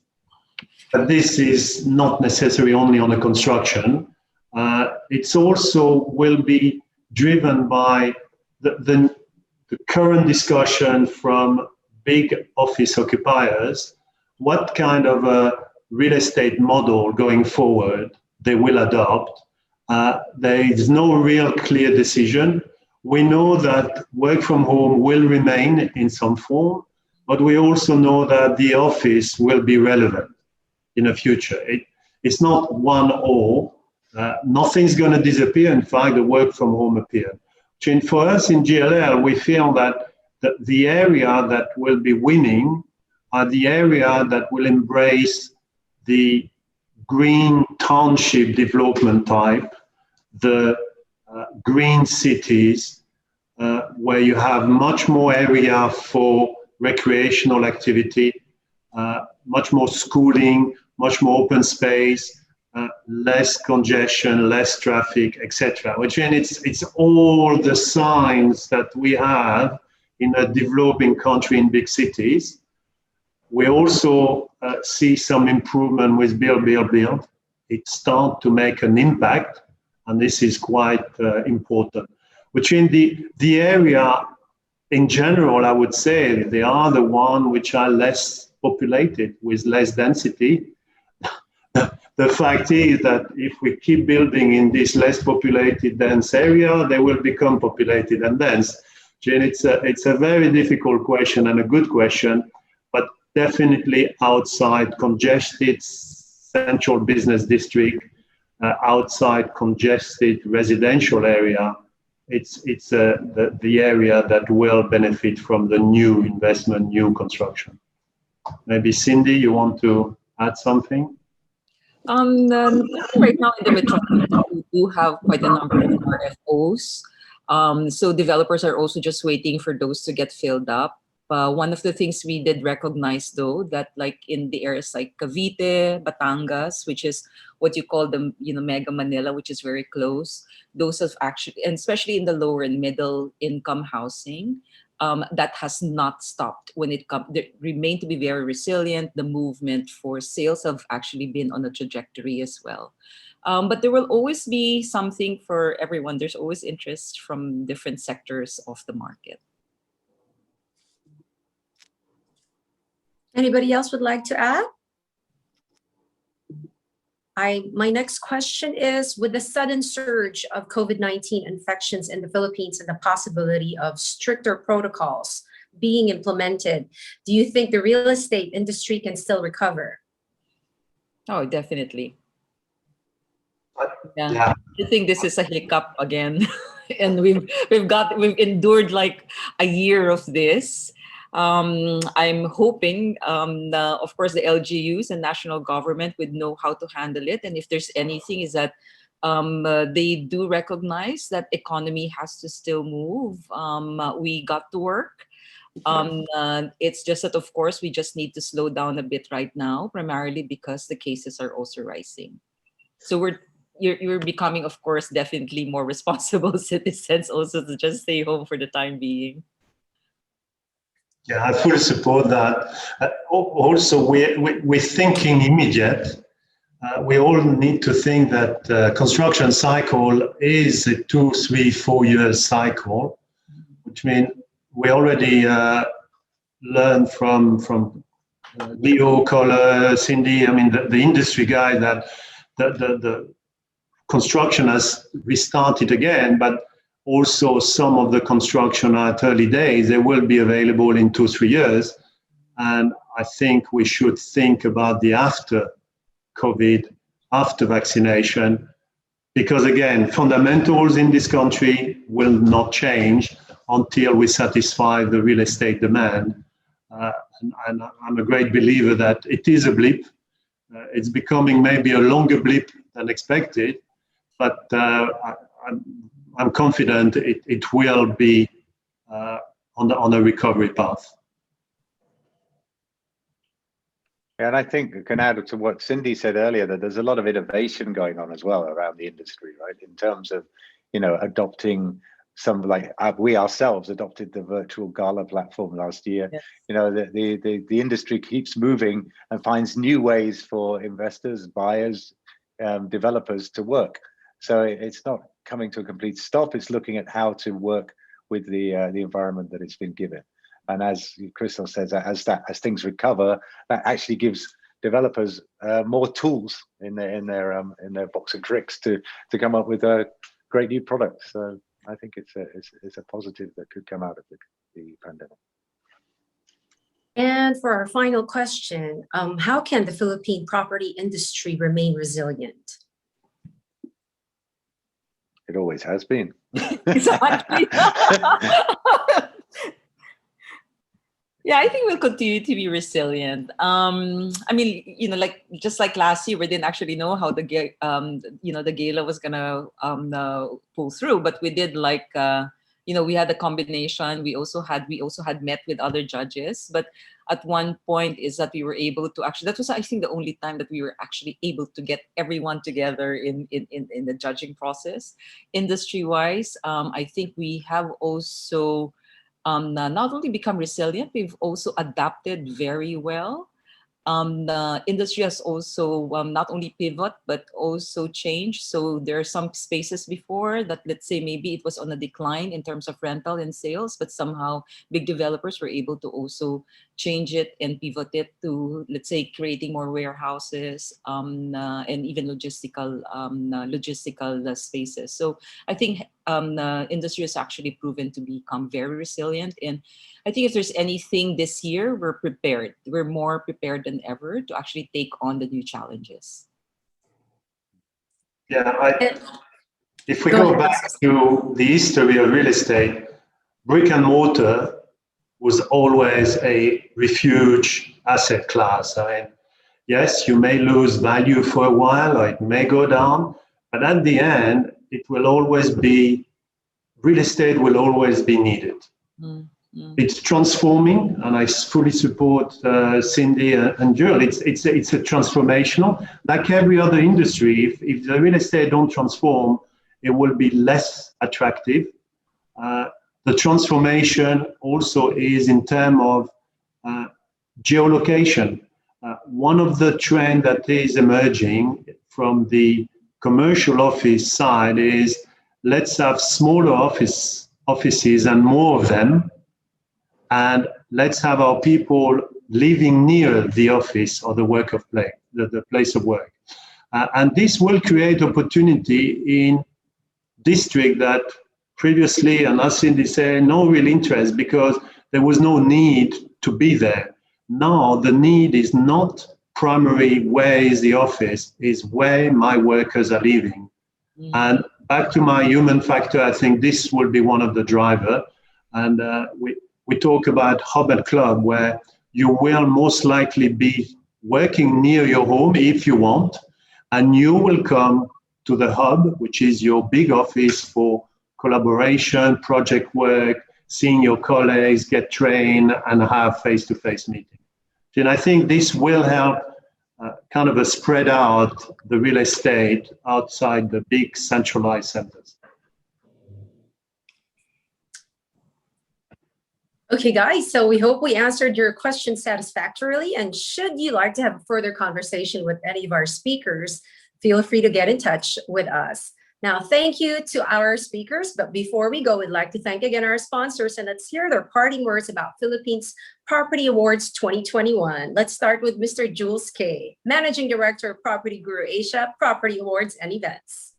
[SPEAKER 3] But this is not necessarily only on the construction. It's also will be driven by the current discussion from big office occupiers, what kind of a real estate model going forward they will adopt. There is no real clear decision. We know that work from home will remain in some form, but we also know that the office will be relevant in the future. It's not one or. Nothing's going to disappear. In fact, the work from home appeared. And for us in GLL, we feel that the area that will be winning are the area that will embrace the green township development type, the green cities, where you have much more area for recreational activity, much more schooling, much more open space, less congestion, less traffic, etc. Which means it's all the signs that we have in a developing country in big cities. We also see some improvement with build. It starts to make an impact, and this is quite important. Which in the area in general, I would say they are the ones which are less populated with less density. The fact is that if we keep building in this less populated, dense area, they will become populated and dense. Jane, it's a very difficult question and a good question, but definitely outside congested central business district, outside congested residential area, it's the area that will benefit from the new investment, new construction. Maybe Cindy, you want to add something?
[SPEAKER 4] Right now in the metropolis, we do have quite a number of RFOs. So developers are also just waiting for those to get filled up. One of the things we did recognize, though, that like in the areas like Cavite, Batangas, which is what you call the Mega Manila, which is very close, those have actually, and especially in the lower and middle income housing, that has not stopped when it comes. They remain to be very resilient. The movement for sales have actually been on a trajectory as well. But there will always be something for everyone. There's always interest from different sectors of the market.
[SPEAKER 1] Anybody else would like to add? My next question is, with the sudden surge of COVID-19 infections in the Philippines and the possibility of stricter protocols being implemented, do you think the real estate industry can still recover?
[SPEAKER 4] Oh, definitely.
[SPEAKER 3] Yeah.
[SPEAKER 4] Yeah. I think this is a hiccup again. And we've endured like a year of this. I'm hoping, of course, the LGUs and national government would know how to handle it. And if there's anything, is that they do recognize that economy has to still move. We got to work. It's just that, of course, we just need to slow down a bit right now, primarily because the cases are also rising. So you're becoming, of course, definitely more responsible citizens also to just stay home for the time being.
[SPEAKER 3] Yeah, I fully support that. Also, we're thinking immediate. We all need to think that construction cycle is a 2, 3, 4 year cycle, which means we already learned from Leo, Kohler, Cindy, I mean, the industry guy, that the construction has restarted again, but also some of the construction at early days, they will be available in 2, 3 years. And I think we should think about the after COVID, after vaccination, because again, fundamentals in this country will not change until we satisfy the real estate demand. And I'm a great believer that it is a blip. It's becoming maybe a longer blip than expected, but I'm confident it will be on a recovery path.
[SPEAKER 2] And I think I can add to what Cindy said earlier, that there's a lot of innovation going on as well around the industry, right? In terms of, adopting some, like we ourselves adopted the virtual gala platform last year. Yes. The industry keeps moving and finds new ways for investors, buyers, developers to work. So it's not coming to a complete stop. It's looking at how to work with the environment that it's been given. And as Crystal says, as things recover, that actually gives developers more tools in their box of tricks to come up with a great new product. So I think it's a positive that could come out of the pandemic.
[SPEAKER 1] And for our final question, how can the Philippine property industry remain resilient?
[SPEAKER 2] It always has been.
[SPEAKER 4] Exactly. Yeah, I think we'll continue to be resilient. I mean, just like last year, we didn't actually know how the gala was gonna pull through, but we did we had a combination. We also had met with other judges, but at one point is that we were able to that was, I think, the only time that we were actually able to get everyone together in the judging process. Industry-wise, I think we have also not only become resilient, we've also adapted very well. The industry has also not only pivot, but also changed. So there are some spaces before that, let's say, maybe it was on a decline in terms of rental and sales, but somehow big developers were able to also change it and pivot it to, let's say, creating more warehouses and even logistical spaces. So I think the industry has actually proven to become very resilient. And I think if there's anything this year, we're prepared. We're more prepared than ever to actually take on the new challenges.
[SPEAKER 3] Yeah, if we go back to the history of real estate, brick and mortar was always a refuge asset class. I mean, yes, you may lose value for a while, or it may go down, but at the end, it will always be, real estate will always be needed. Mm-hmm. it's transforming, and I fully support Cindy and Joel. It's a transformational. Like every other industry, if the real estate don't transform, it will be less attractive. The transformation also is in terms of geolocation. One of the trends that is emerging from the commercial office side is let's have smaller offices and more of them, and let's have our people living near the office or the work of play, the place of work. And this will create opportunity in districts that previously, and as Cindy said, no real interest because there was no need to be there. Now the need is not primary where is the office, is where my workers are living. And back to my human factor, I think this will be one of the drivers. And we talk about hub and club, where you will most likely be working near your home if you want, and you will come to the hub, which is your big office for collaboration, project work, seeing your colleagues, get trained, and have face-to-face meetings. And I think this will help kind of spread out the real estate outside the big centralized centers.
[SPEAKER 1] Okay, guys, so we hope we answered your question satisfactorily. And should you like to have a further conversation with any of our speakers, feel free to get in touch with us. Now, thank you to our speakers. But before we go, we'd like to thank again our sponsors, and let's hear their parting words about Philippines Property Awards 2021. Let's start with Mr. Jules K., Managing Director of PropertyGuru Asia, Property Awards and Events.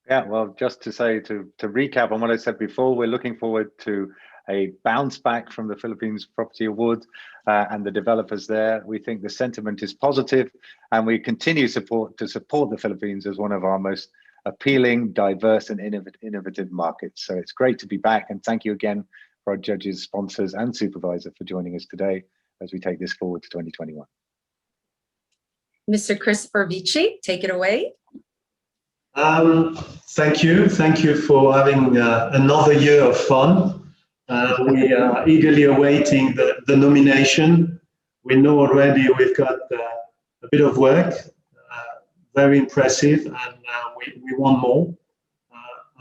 [SPEAKER 2] Yeah, well, just to say, to recap on what I said before, we're looking forward to a bounce back from the Philippines Property Awards and the developers there. We think the sentiment is positive, and we continue to support the Philippines as one of our most appealing, diverse, and innovative markets. So it's great to be back, and thank you again for our judges, sponsors, and supervisor for joining us today as we take this forward to 2021.
[SPEAKER 1] Mr. Christopher Vici, take it away.
[SPEAKER 3] Thank you for having another year of fun. We are eagerly awaiting the nomination. We know already we've got a bit of work, very impressive, and we want more.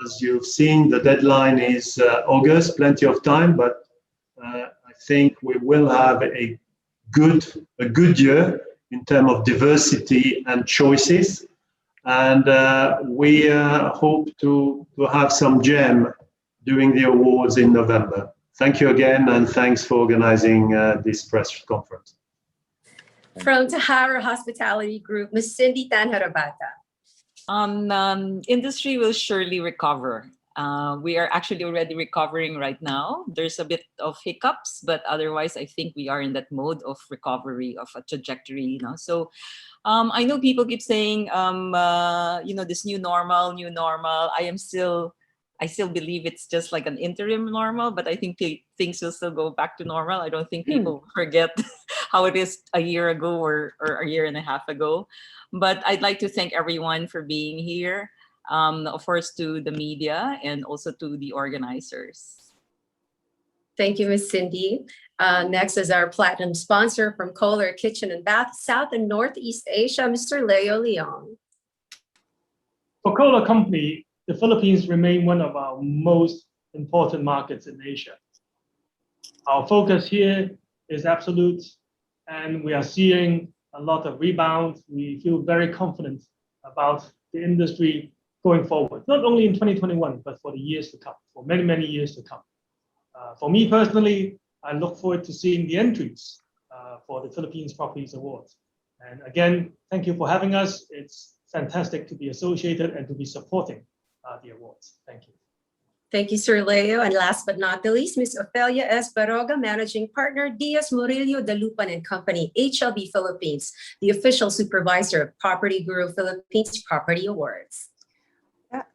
[SPEAKER 3] As you've seen, the deadline is August, plenty of time, but I think we will have a good year in terms of diversity and choices. And we hope to have some gem during the awards in November. Thank you again, and thanks for organizing this press conference.
[SPEAKER 1] From Tahara Hospitality Group, Ms. Cindy Tanharabata.
[SPEAKER 4] Industry will surely recover. We are actually already recovering right now. There's a bit of hiccups, but otherwise, I think we are in that mode of recovery, of a trajectory. So I know people keep saying, this new normal. I still believe it's just like an interim normal, but I think things will still go back to normal. I don't think people forget how it is a year ago or a year and a half ago. But I'd like to thank everyone for being here, of course, to the media and also to the organizers.
[SPEAKER 1] Thank you, Ms. Cindy. Next is our platinum sponsor from Kohler Kitchen and Bath, South and Northeast Asia, Mr. Leo Leong.
[SPEAKER 6] For Kohler Company, the Philippines remain one of our most important markets in Asia. Our focus here is absolute, and we are seeing a lot of rebound. We feel very confident about the industry going forward, not only in 2021, but for the years to come, for many, many years to come. For me personally, I look forward to seeing the entries for the Philippines Properties Awards. And again, thank you for having us. It's fantastic to be associated and to be supporting the awards. Thank you.
[SPEAKER 1] Thank you, Sir Leo. And last but not the least, Ms. Ofelia S. Baroga, Managing Partner, Diaz Murillo Dalupan and Company, HLB Philippines, the official supervisor of PropertyGuru Philippines Property Awards.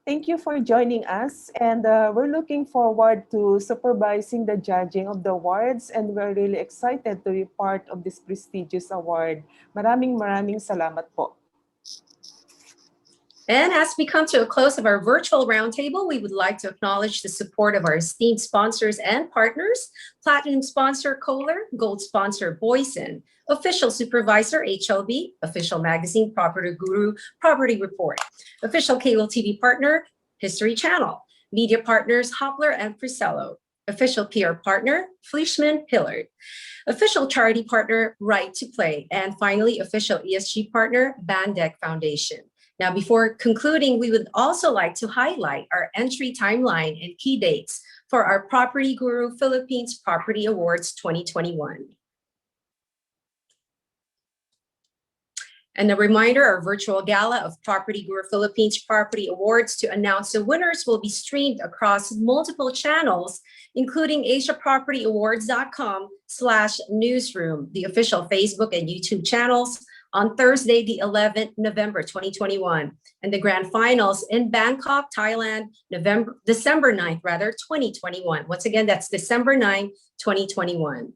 [SPEAKER 5] Thank you for joining us, and we're looking forward to supervising the judging of the awards, and we're really excited to be part of this prestigious award. Maraming salamat po.
[SPEAKER 1] And as we come to a close of our virtual roundtable, we would like to acknowledge the support of our esteemed sponsors and partners: Platinum sponsor Kohler, Gold sponsor Boyson, Official Supervisor HLB, Official Magazine PropertyGuru Property Report, Official Cable TV Partner History Channel, Media Partners Hopler and Frisello, Official PR Partner Fleischman Hillard, Official Charity Partner Right to Play, and finally, Official ESG Partner Bandeck Foundation. Now, before concluding, we would also like to highlight our entry timeline and key dates for our PropertyGuru Philippines Property Awards 2021. And a reminder, our virtual gala of PropertyGuru Philippines Property Awards to announce the winners will be streamed across multiple channels, including asiapropertyawards.com/newsroom, the official Facebook and YouTube channels, on Thursday, the 11th November 2021, and the grand finals in Bangkok, Thailand, December 9th, 2021. Once again, that's December 9th, 2021.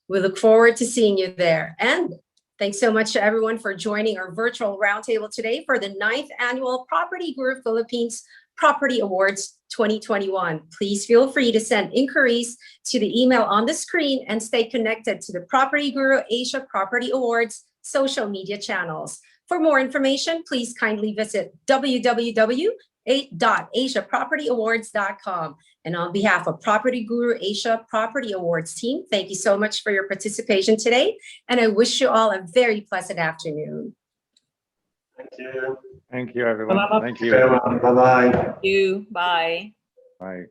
[SPEAKER 1] We look forward to seeing you there. And thanks so much to everyone for joining our virtual roundtable today for the 9th annual PropertyGuru Philippines Property Awards 2021. Please feel free to send inquiries to the email on the screen and stay connected to the PropertyGuru Asia Property Awards social media channels. For more information, please kindly visit www.asiapropertyawards.com. And on behalf of PropertyGuru Asia Property Awards team, thank you so much for your participation today. And I wish you all a very pleasant afternoon.
[SPEAKER 3] Thank you.
[SPEAKER 2] Thank you, everyone. Thank you.
[SPEAKER 3] Bye-bye.
[SPEAKER 4] Thank you. Bye.
[SPEAKER 2] Bye.